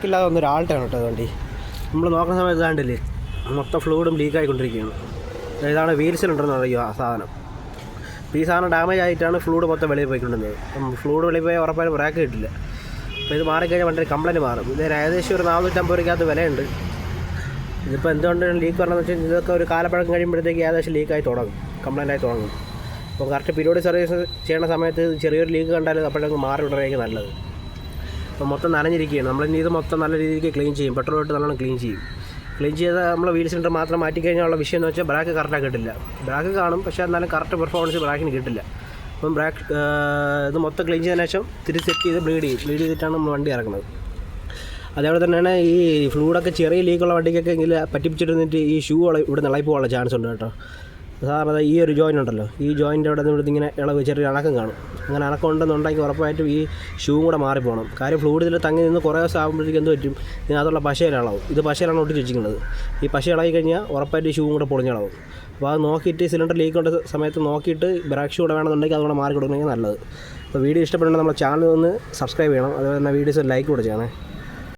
ഇല്ലാതെ ഒന്നൊരാൾട്ടാണ് കേട്ടോ വണ്ടി. നമ്മൾ നോക്കുന്ന സമയത്ത് കണ്ടില്ലേ മൊത്തം ഫ്ലൂയിഡും ലീക്കായിക്കൊണ്ടിരിക്കുകയാണ്. ഇതാണ് വീൽ സിലിണ്ടർ അറിയുക ആ സാധനം. ഈ സാധനം ഡാമേജ് ആയിട്ടാണ് ഫ്ലൂയിഡ് മൊത്തം വെളിയിൽ പോയിക്കൊണ്ടിരുന്നത്. അപ്പം ഫ്ലൂയിഡ് വെളിയിൽ പോയാൽ ഉറപ്പായും ബ്രേക്ക് കിട്ടില്ല. അപ്പോൾ ഇത് മാറിക്കഴിഞ്ഞാൽ വണ്ടി കംപ്ലയിൻറ്റ് മാറും. ഇത് ഏകദേശം ഒരു 450 രൂപയ്ക്കകത്ത് വിലയുണ്ട്. ഇതിപ്പോൾ എന്തുകൊണ്ടാണ് ലീക്ക് വരണമെന്ന് വെച്ചാൽ ഇതൊക്കെ ഒരു കാലപ്പഴക്കം കഴിയുമ്പോഴത്തേക്ക് ഏകദേശം ലീക്കായി തുടങ്ങും, കംപ്ലയിൻ്റായി തുടങ്ങും. അപ്പോൾ കറക്റ്റ് പീരിയോഡിക് സർവീസ് ചെയ്യുന്ന സമയത്ത് ചെറിയൊരു ലീക്ക് കണ്ടാൽ അപ്പോഴേക്കും മാറി വിടുന്നതായിരിക്കും നല്ലത്. അപ്പോൾ മൊത്തം നനഞ്ഞിരിക്കുകയാണ്. നമ്മളിനി ഇത് മൊത്തം നല്ല രീതിക്ക് ക്ലീൻ ചെയ്യും, പെട്രോൾ ഇട്ട് നല്ലോണം ക്ലീൻ ചെയ്യും. ക്ലീൻ ചെയ്താൽ നമ്മൾ വീൽ സിലിണ്ടർ മാത്രം മാറ്റിക്കഴിഞ്ഞാലുള്ള വിഷയം എന്ന് വെച്ചാൽ ബ്രേക്ക് കറക്റ്റായി കിട്ടില്ല. ബ്രേക്ക് കാണും, പക്ഷേ എന്നാലും കറക്റ്റ് പെർഫോമൻസ് ബ്രേക്കിന് കിട്ടില്ല. അപ്പം ബ്രേക്ക് ഇത് മൊത്തം ക്ലീൻ ചെയ്തതിന് ശേഷം തിരിച്ച് സെറ്റ് ചെയ്ത് ബ്ലീഡ് ചെയ്തിട്ടാണ് നമ്മൾ വണ്ടി ഇറക്കുന്നത്. അതേപോലെ തന്നെയാണ് ഈ ഫ്ലൂയിഡൊക്കെ ചെറിയ ലീക്കുള്ള വണ്ടിക്കൊക്കെ എങ്കിൽ പറ്റിപ്പിച്ചിട്ട് ഈ ഷൂ ഇവിടെ ഇളകി പോകാനുള്ള ചാൻസ് ഉണ്ട് കേട്ടോ. സാധാരണ ഈ ഒരു ജോയിൻ്റ് ഉണ്ടല്ലോ, ഈ ജോയിൻ്റ് അവിടെ നിന്ന് ഇങ്ങനെ ഇളവ് ചെറിയ അണക്കം കാണും. അങ്ങനെ അണക്കം ഉണ്ടെന്നുണ്ടെങ്കിൽ ഉറപ്പായിട്ടും ഈ ഷൂ കൂടെ മാറിപ്പോകണം. കാര്യം ഫ്ലൂയിഡിൽ തങ്ങി നിന്ന് കുറേ ദിവസം ആകുമ്പോഴത്തേക്ക് എന്ത് പറ്റും, ഇതിനകത്തുള്ള പശയിലളവും. ഇത് പശയിലാണ് ഒട്ടിച്ച് വെച്ചിരിക്കുന്നത്. ഈ പശ ഇളകി കഴിഞ്ഞാൽ ഉറപ്പായിട്ട് ഈ ഷൂ കൂടെ പൊളിഞ്ഞളവും. അപ്പോൾ അത് നോക്കിയിട്ട് സിലിണ്ടർ ലീക്ക് ഉള്ള സമയത്ത് നോക്കിയിട്ട് ബ്രേക്ക് ഷൂ കൂടെ വേണമെന്നുണ്ടെങ്കിൽ അതുകൂടെ മാറി കൊടുക്കണമെങ്കിൽ നല്ലത്. അപ്പോൾ വീഡിയോ ഇഷ്ടപ്പെടുന്നുണ്ടെങ്കിൽ നമ്മുടെ ചാനൽ ഒന്ന് സബ്സ്ക്രൈബ് ചെയ്യണം. അതുപോലെ തന്നെ വീഡിയോസ് ലൈക്ക് കൂടെ ചെയ്യണേ.